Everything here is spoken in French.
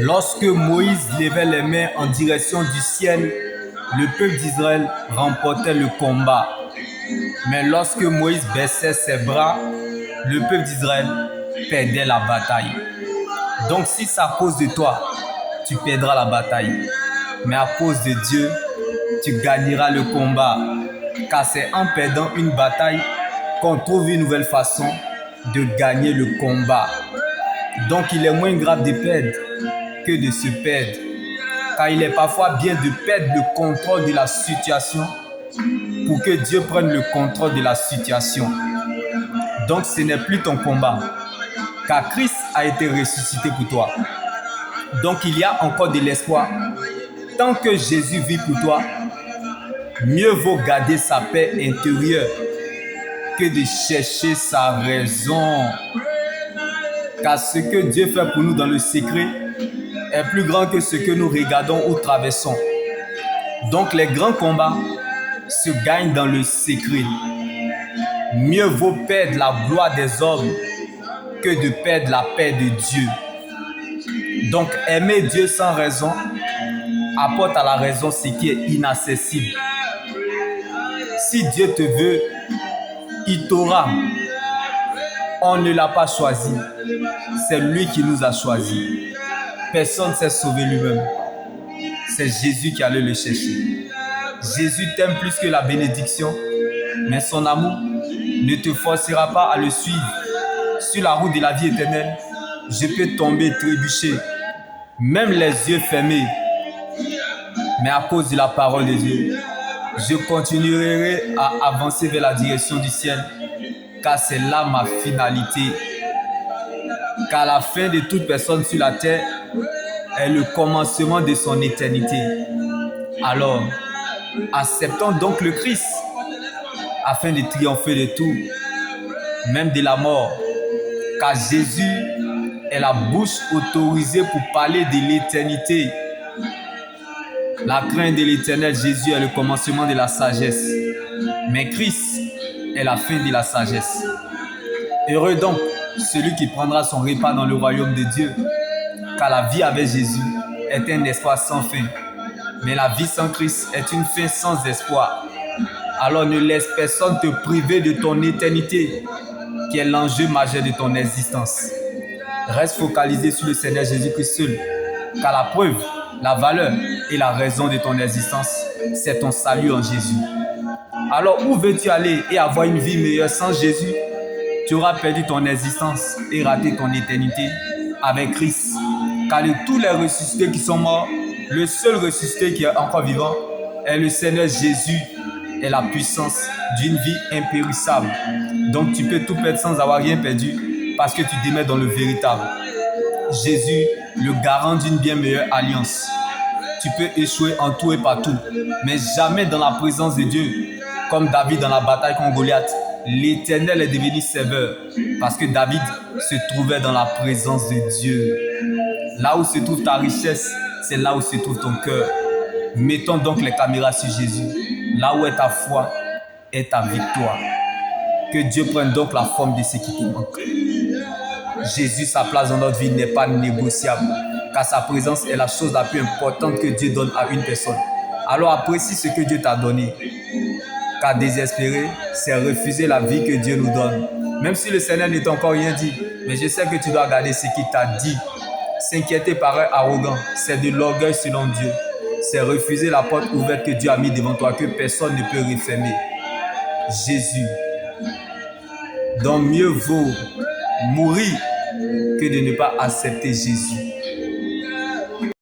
Lorsque Moïse levait les mains en direction du ciel, le peuple d'Israël remportait le combat. Mais lorsque Moïse baissait ses bras, le peuple d'Israël perdait la bataille. Donc si c'est à cause de toi, tu perdras la bataille. Mais à cause de Dieu, tu gagneras le combat. Car c'est en perdant une bataille qu'on trouve une nouvelle façon de gagner le combat. Donc il est moins grave de perdre que de se perdre. Car il est parfois bien de perdre le contrôle de la situation pour que Dieu prenne le contrôle de la situation. Donc ce n'est plus ton combat, car Christ a été ressuscité pour toi. Donc il y a encore de l'espoir. Tant que Jésus vit pour toi, mieux vaut garder sa paix intérieure que de chercher sa raison. Car ce que Dieu fait pour nous dans le secret est plus grand que ce que nous regardons ou traversons. Donc les grands combats se gagnent dans le secret. Mieux vaut perdre la gloire des hommes que de perdre la paix de Dieu. Donc aimer Dieu sans raison apporte à la raison ce qui est inaccessible. Si Dieu te veut, il t'aura. On ne l'a pas choisi. C'est lui qui nous a choisis. Personne ne s'est sauvé lui-même. C'est Jésus qui allait le chercher. Jésus t'aime plus que la bénédiction, mais son amour ne te forcera pas à le suivre. Sur la route de la vie éternelle, je peux tomber, trébucher, même les yeux fermés. Mais à cause de la parole de Dieu, je continuerai à avancer vers la direction du ciel, car c'est là ma finalité. Car la fin de toute personne sur la terre est le commencement de son éternité. Alors, acceptons donc le Christ afin de triompher de tout, même de la mort. Car Jésus est la bouche autorisée pour parler de l'éternité. La crainte de l'éternel, Jésus est le commencement de la sagesse. Mais Christ est la fin de la sagesse. Heureux donc celui qui prendra son repas dans le royaume de Dieu. Car la vie avec Jésus est un espoir sans fin. Mais la vie sans Christ est une fin sans espoir. Alors ne laisse personne te priver de ton éternité, qui est l'enjeu majeur de ton existence. Reste focalisé sur le Seigneur Jésus-Christ seul, car la preuve, la valeur et la raison de ton existence, c'est ton salut en Jésus. Alors où veux-tu aller et avoir une vie meilleure sans Jésus? Tu auras perdu ton existence et raté ton éternité avec Christ. Car de tous les ressuscités qui sont morts, le seul ressuscité qui est encore vivant est le Seigneur Jésus et la puissance d'une vie impérissable. Donc tu peux tout perdre sans avoir rien perdu parce que tu demeures dans le véritable. Jésus, le garant d'une bien meilleure alliance. Tu peux échouer en tout et partout, mais jamais dans la présence de Dieu. Comme David dans la bataille contre Goliath, l'Éternel est devenu serveur parce que David se trouvait dans la présence de Dieu. Là où se trouve ta richesse, c'est là où se trouve ton cœur. Mettons donc les caméras sur Jésus. Là où est ta foi, est ta victoire. Que Dieu prenne donc la forme de ce qui te manque. Jésus, sa place dans notre vie n'est pas négociable, car sa présence est la chose la plus importante que Dieu donne à une personne. Alors apprécie ce que Dieu t'a donné. Car désespérer, c'est refuser la vie que Dieu nous donne. Même si le Seigneur n'est encore rien dit, mais je sais que tu dois garder ce qu'il t'a dit. S'inquiéter paraît arrogant, c'est de l'orgueil selon Dieu. C'est refuser la porte ouverte que Dieu a mise devant toi, que personne ne peut refermer. Jésus. Donc mieux vaut mourir que de ne pas accepter Jésus.